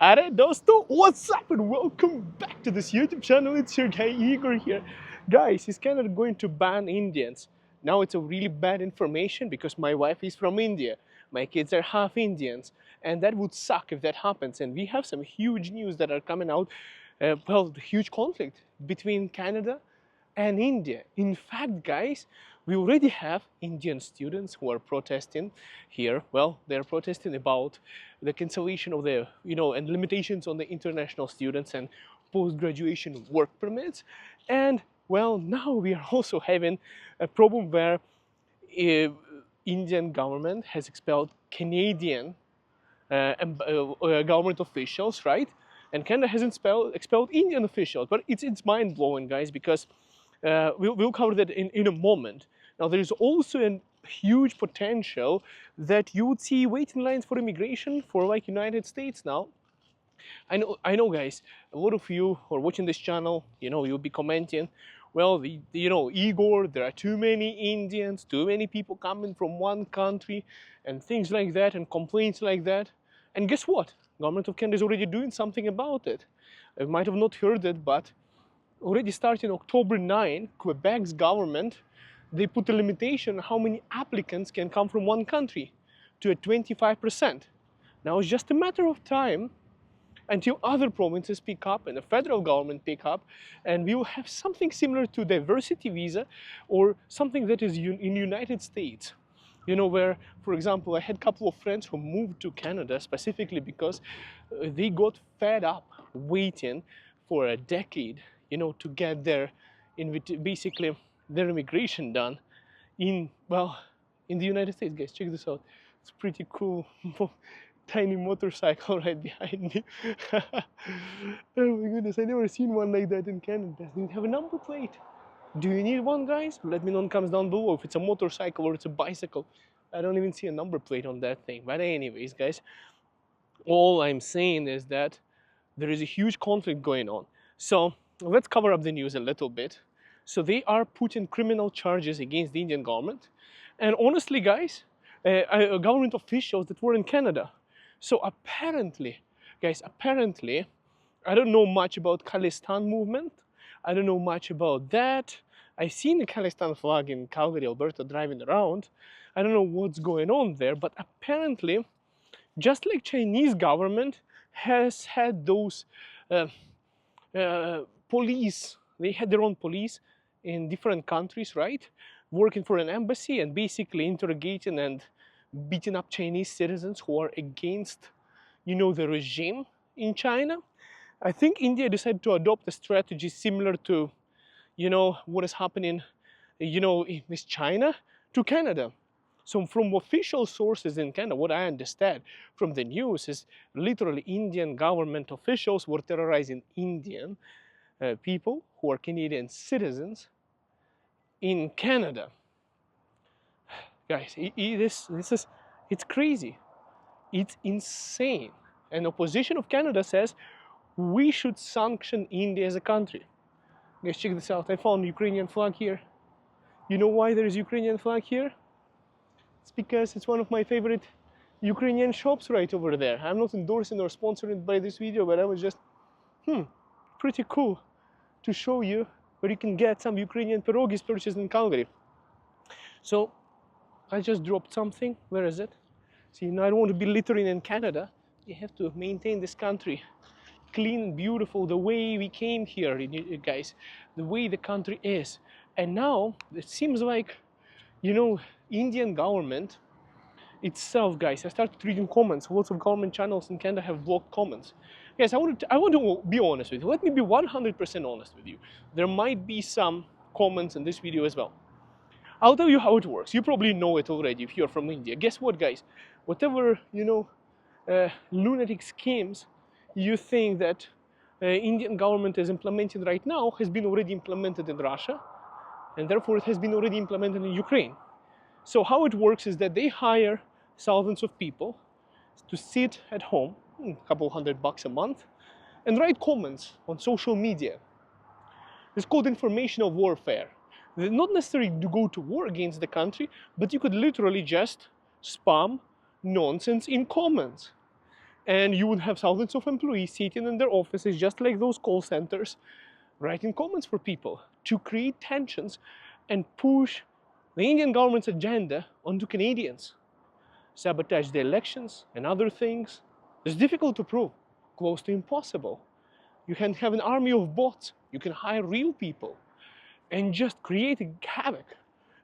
Alright, dosto, what's up and welcome back to this YouTube channel. It's your guy Igor here. Guys, is Canada going to ban Indians? Now it's a really bad information because my wife is from India. My kids are half Indians, and that would suck if that happens. And we have some huge news that are coming out. The huge conflict between Canada and India. In fact, guys, we already have Indian students who are protesting here. Well, they're protesting about the cancellation of the, and limitations on the international students and post-graduation work permits. And well, now we are also having a problem where Indian government has expelled Canadian government officials, right? And Canada hasn't expelled Indian officials, but it's mind-blowing, guys, because we'll cover that in a moment. Now, there is also a huge potential that you would see waiting lines for immigration for like United States now. I know, guys, a lot of you who are watching this channel, you'll be commenting, well, Igor, there are too many Indians, too many people coming from one country, and things like that, and complaints like that. And guess what? Government of Canada is already doing something about it. I might have not heard it, but already starting October 9, Quebec's government, they put a limitation on how many applicants can come from one country to a 25%. Now it's just a matter of time until other provinces pick up and the federal government pick up, and we will have something similar to diversity visa or something that is in United States. Where, for example, I had a couple of friends who moved to Canada specifically because they got fed up waiting for a decade, to get basically their immigration done in the United States. Guys, check this out. It's pretty cool. Tiny motorcycle right behind me. Oh my goodness, I never seen one like that in Canada. Doesn't have a number plate. Do you need one, guys? Let me know in the comments down below if it's a motorcycle or it's a bicycle. I don't even see a number plate on that thing. But anyways, guys, all I'm saying is that there is a huge conflict going on. So let's cover up the news a little bit. So they are putting criminal charges against the Indian government. And honestly, guys, government officials that were in Canada. So apparently, guys, I don't know much about Khalistan movement. I don't know much about that. I've seen the Khalistan flag in Calgary, Alberta, driving around. I don't know what's going on there, but apparently, just like Chinese government has had those police, they had their own police in different countries, right? Working for an embassy and basically interrogating and beating up Chinese citizens who are against, the regime in China. I think India decided to adopt a strategy similar to, what is happening, with China to Canada. So from official sources in Canada, what I understand from the news is literally Indian government officials were terrorizing Indian people who are Canadian citizens in Canada. Guys, it's crazy. It's insane. And opposition of Canada says we should sanction India as a country. Guys, check this out. I found Ukrainian flag here. You know why there is Ukrainian flag here? It's because it's one of my favorite Ukrainian shops right over there. I'm not endorsing or sponsored by this video, but I was just, pretty cool to show you where you can get some Ukrainian pierogies purchased in Calgary. So I just dropped something. Where is it? See, now I don't want to be littering in Canada. You have to maintain this country clean, beautiful, the way we came here, guys, the way the country is. And now it seems like, Indian government itself, guys, I started reading comments. Lots of government channels in Canada have blocked comments. Guys, I want to be honest with you. Let me be 100% honest with you. There might be some comments in this video as well. I'll tell you how it works. You probably know it already if you're from India. Guess what, guys? Whatever, lunatic schemes you think that Indian government is implementing right now has been already implemented in Russia, and therefore it has been already implemented in Ukraine. So how it works is that they hire thousands of people to sit at home, a couple $100 a month, and write comments on social media. It's called informational warfare. They're not necessarily to go to war against the country, but you could literally just spam nonsense in comments. And you would have thousands of employees sitting in their offices, just like those call centers, writing comments for people to create tensions and push the Indian government's agenda onto Canadians, sabotage the elections and other things. It's difficult to prove, close to impossible. You can have an army of bots, you can hire real people, and just create a havoc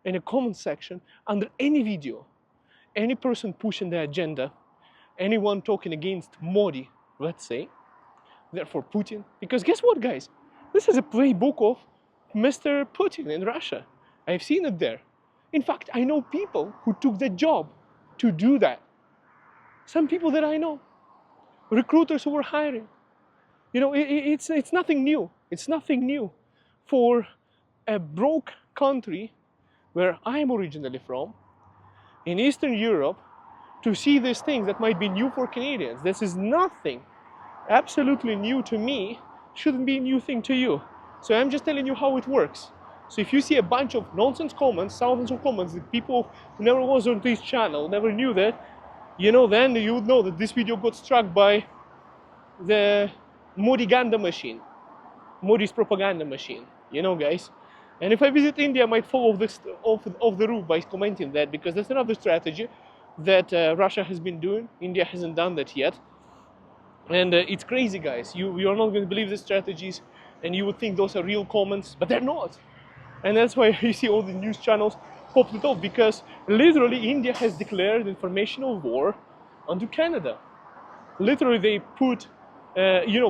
in a comment section under any video. Any person pushing the agenda, anyone talking against Modi, let's say, therefore Putin. Because guess what, guys? This is a playbook of Mr. Putin in Russia. I've seen it there. In fact, I know people who took the job to do that. Some people that I know, recruiters who were hiring. You know, it's nothing new. It's nothing new for a broke country where I'm originally from, in Eastern Europe, to see these things that might be new for Canadians. This is nothing absolutely new to me, shouldn't be a new thing to you. So I'm just telling you how it works. So if you see a bunch of nonsense comments, thousands of comments that people who never was on this channel, never knew that, you know, then you would know that this video got struck by the Modi-ganda machine, Modi's propaganda machine, you know, guys. And if I visit India, I might fall off the roof by commenting that, because that's another strategy that Russia has been doing. India hasn't done that yet. And it's crazy, guys. You are not going to believe the strategies, and you would think those are real comments, but they're not. And that's why you see all the news channels popped it off, because literally India has declared informational war onto Canada. Literally, they put,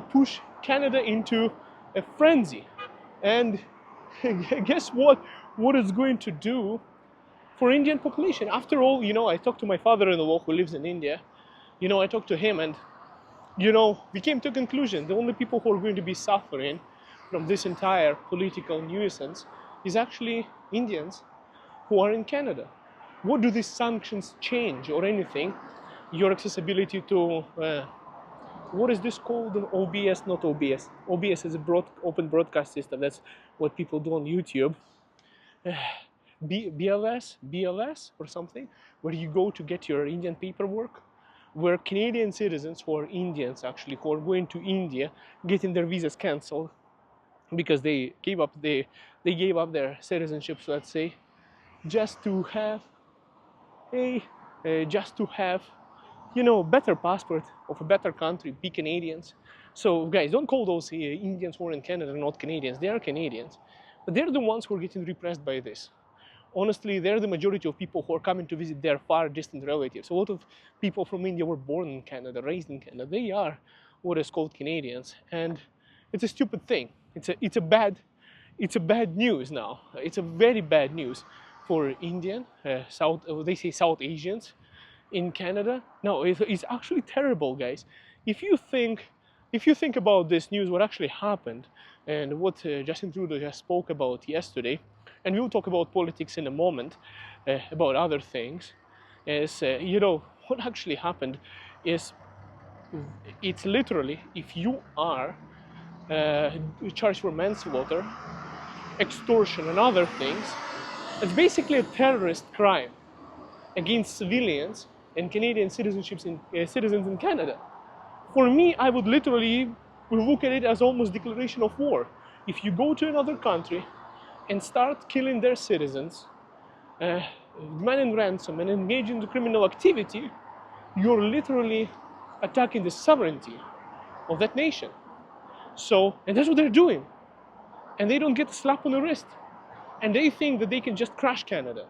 push Canada into a frenzy. And guess what? What it's going to do for Indian population? After all, you know, I talked to my father-in-law who lives in India. You know, I talked to him, and you know, we came to a conclusion. The only people who are going to be suffering from this entire political nuisance is actually Indians who are in Canada. What do these sanctions change or anything? Your accessibility to, what is this called? OBS, not OBS. OBS is a open broadcast system. That's what people do on YouTube. BLS or something, where you go to get your Indian paperwork, where Canadian citizens who are Indians actually, who are going to India, getting their visas cancelled because they gave up their citizenships, let's say, just to have you know, better passport of a better country, be Canadians. So guys, don't call those Indians who are in Canada not Canadians. They are Canadians, but they're the ones who are getting repressed by this. Honestly, they're the majority of people who are coming to visit their far distant relatives. A lot of people from India were born in Canada, raised in Canada. They are what is called Canadians, and it's a stupid thing. It's a bad news now. It's a very bad news for Indian, they say South Asians in Canada. No, it's actually terrible, guys. If you think about this news, what actually happened, and what Justin Trudeau just spoke about yesterday, and we'll talk about politics in a moment, about other things, is, you know, what actually happened is, it's literally, if you are charged for manslaughter, extortion, and other things, it's basically a terrorist crime against civilians and Canadian citizens in Canada. For me, I would literally look at it as almost declaration of war. If you go to another country and start killing their citizens, demanding ransom and engaging in criminal activity, you're literally attacking the sovereignty of that nation. So, and that's what they're doing. And they don't get a slap on the wrist. And they think that they can just crush Canada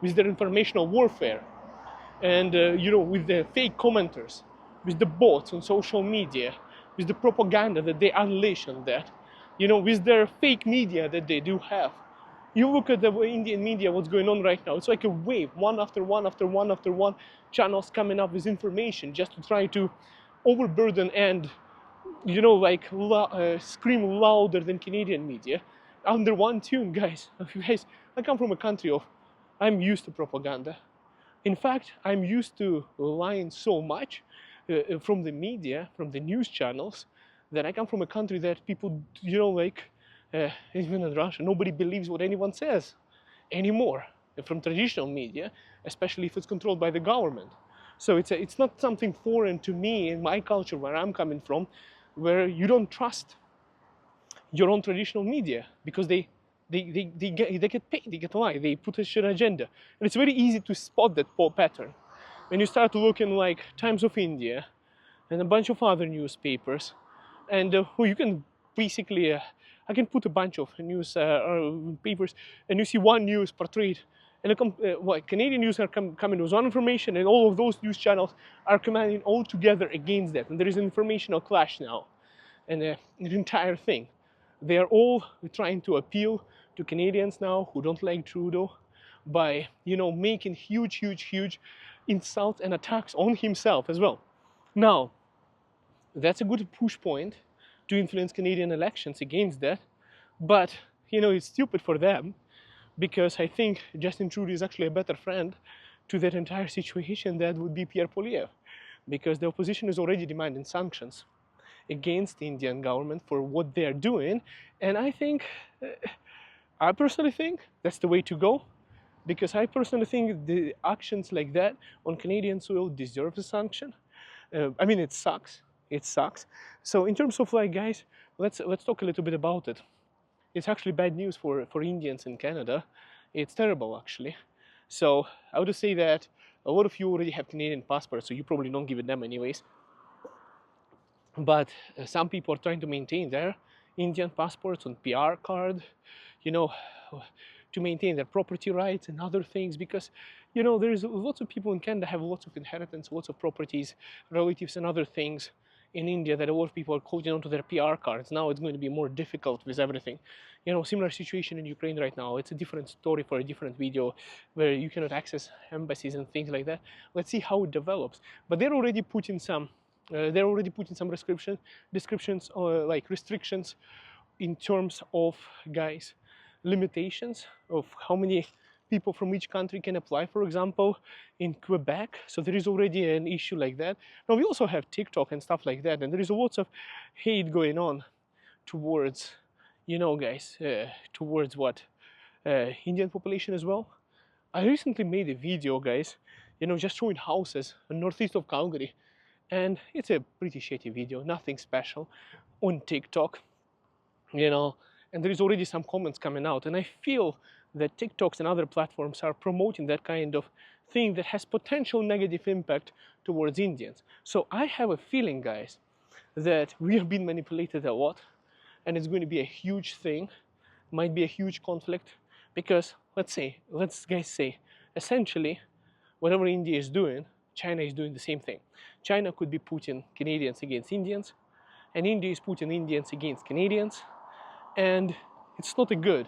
with their informational warfare, and you know, with the fake commenters, with the bots on social media, with the propaganda that they unleash on that, you know, with their fake media that they do have. You look at the Indian media, what's going on right now. It's like a wave, one after one after one after one, channels coming up with information just to try to overburden and, you know, like scream louder than Canadian media under one tune, guys. Guys, I come from a country of, I'm used to propaganda. In fact, I'm used to lying so much from the media, from the news channels, that I come from a country that people, you know, like, even in Russia, nobody believes what anyone says anymore from traditional media, especially if it's controlled by the government. So it's not something foreign to me in my culture where I'm coming from, where you don't trust your own traditional media because they get paid, they get why they put a certain agenda, and it's very easy to spot that pattern when you start looking like Times of India and a bunch of other newspapers, and you can basically I can put a bunch of news papers, and you see one news portrayed, and Canadian news are coming with one information, and all of those news channels are commanding all together against that, and there is an informational clash now, and an entire thing. They are all trying to appeal to Canadians now who don't like Trudeau by making huge insults and attacks on himself as well. Now, that's a good push point to influence Canadian elections against that, but it's stupid for them because I think Justin Trudeau is actually a better friend to that entire situation than would be Pierre Poilievre, because the opposition is already demanding sanctions against the Indian government for what they're doing, and I personally think that's the way to go, because I personally think the actions like that on Canadian soil deserve a sanction. I mean, it sucks. It sucks. So in terms of like, guys, let's talk a little bit about it. It's actually bad news for Indians in Canada. It's terrible, actually. So I would say that a lot of you already have Canadian passports, so you probably don't give it them anyways. But some people are trying to maintain their Indian passports on PR card, you know, to maintain their property rights and other things, because there's lots of people in Canada have lots of inheritance, lots of properties, relatives and other things in India that a lot of people are holding onto their PR cards. Now it's going to be more difficult with everything. Similar situation in Ukraine right now. It's a different story for a different video where you cannot access embassies and things like that. Let's see how it develops. But they're already putting some descriptions like restrictions in terms of, guys, limitations of how many people from each country can apply, for example, in Quebec. So there is already an issue like that. Now we also have TikTok and stuff like that, and there is lots of hate going on towards, guys, towards what? Indian population as well. I recently made a video, guys, just showing houses in northeast of Calgary, and it's a pretty shitty video, nothing special, on TikTok, and there is already some comments coming out, and I feel that TikToks and other platforms are promoting that kind of thing that has potential negative impact towards Indians. So I have a feeling, guys, that we are being manipulated a lot, and it's going to be a huge thing, might be a huge conflict, because let's guys say, essentially, whatever India is doing, China is doing the same thing. China could be putting Canadians against Indians, and India is putting Indians against Canadians, and it's not a good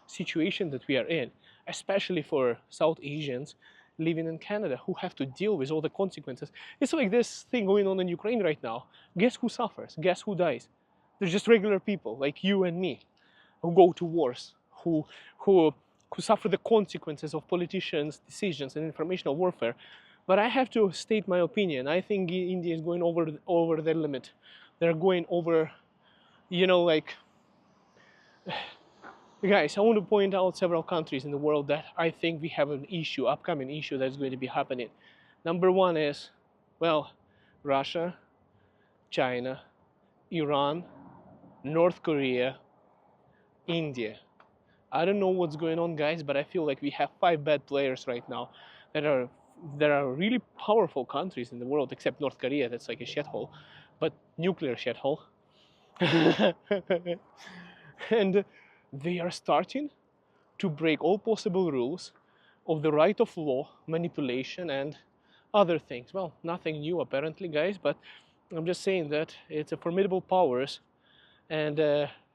situation that we are in, especially for South Asians living in Canada who have to deal with all the consequences. It's like this thing going on in Ukraine right now. Guess who suffers? Guess who dies? They're just regular people like you and me who go to wars, who suffer the consequences of politicians' decisions and informational warfare. But I have to state my opinion. I think India is going over their limit. They're going over, guys, I want to point out several countries in the world that I think we have an issue, upcoming issue that's going to be happening. Number one is, well, Russia, China, Iran, North Korea, India. I don't know what's going on, guys, but I feel like we have 5 bad players right now that are really powerful countries in the world, except North Korea, that's like a shithole, but nuclear shithole. And they are starting to break all possible rules of the right of law, manipulation, and other things. Well, nothing new apparently, guys, but I'm just saying that it's a formidable powers, and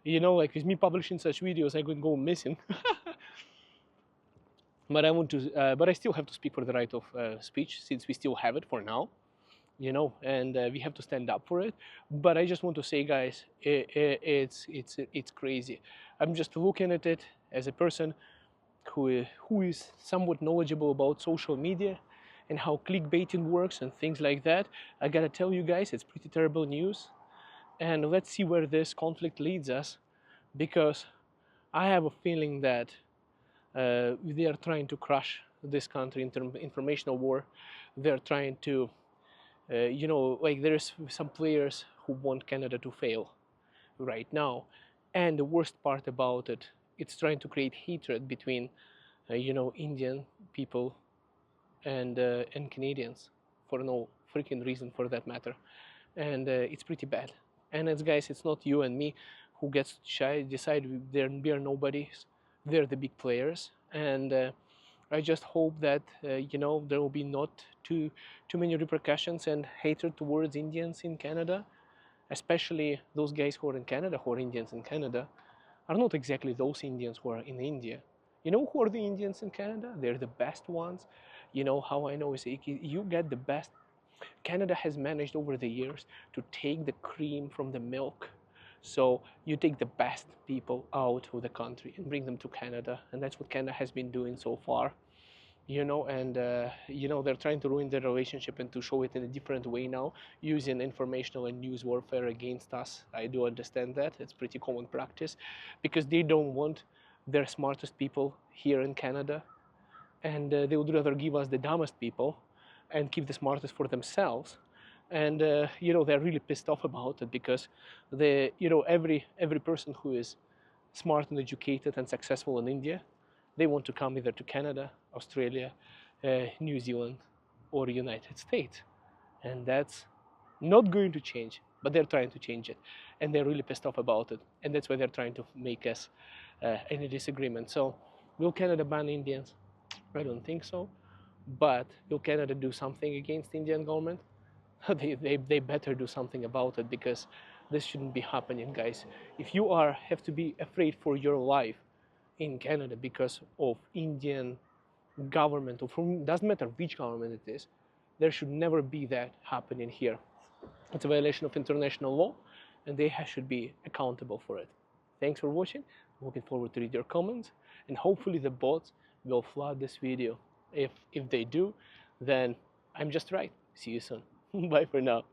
like with me publishing such videos, I could go missing. But but I still have to speak for the right of speech, since we still have it for now, and we have to stand up for it. But I just want to say, guys, it's crazy. I'm just looking at it as a person who is somewhat knowledgeable about social media and how clickbaiting works and things like that. I gotta tell you guys, it's pretty terrible news, and let's see where this conflict leads us, because I have a feeling that they are trying to crush this country in terms of informational war. they're trying to, like there's some players who want Canada to fail right now. And the worst part about it, it's trying to create hatred between, Indian people and Canadians for no freaking reason for that matter. And it's pretty bad. And it's guys, it's not you and me who gets shy, decide we are nobodies. They're the big players, and I just hope that there will be not too many repercussions and hatred towards Indians in Canada, especially those guys who are in Canada, who are Indians in Canada, are not exactly those Indians who are in India. You know who are the Indians in Canada? They're the best ones. You know how I know is you get the best. Canada has managed over the years to take the cream from the milk. So you take the best people out of the country and bring them to Canada, and that's what Canada has been doing so far. And they're trying to ruin the relationship and to show it in a different way now, using informational and news warfare against us. I do understand that it's pretty common practice, because they don't want their smartest people here in Canada, and they would rather give us the dumbest people and keep the smartest for themselves. And they're really pissed off about it, because every person who is smart and educated and successful in India, they want to come either to Canada, Australia, New Zealand, or United States. And that's not going to change, but they're trying to change it. And they're really pissed off about it. And that's why they're trying to make us in a disagreement. So, will Canada ban Indians? I don't think so. But will Canada do something against the Indian government? They better do something about it, because this shouldn't be happening, guys. If you have to be afraid for your life in Canada because of Indian government, or from doesn't matter which government it is, there should never be that happening here. It's a violation of international law, and they should be accountable for it. Thanks for watching. Looking forward to read your comments, and hopefully the bots will flood this video. If they do, then I'm just right. See you soon. Bye for now.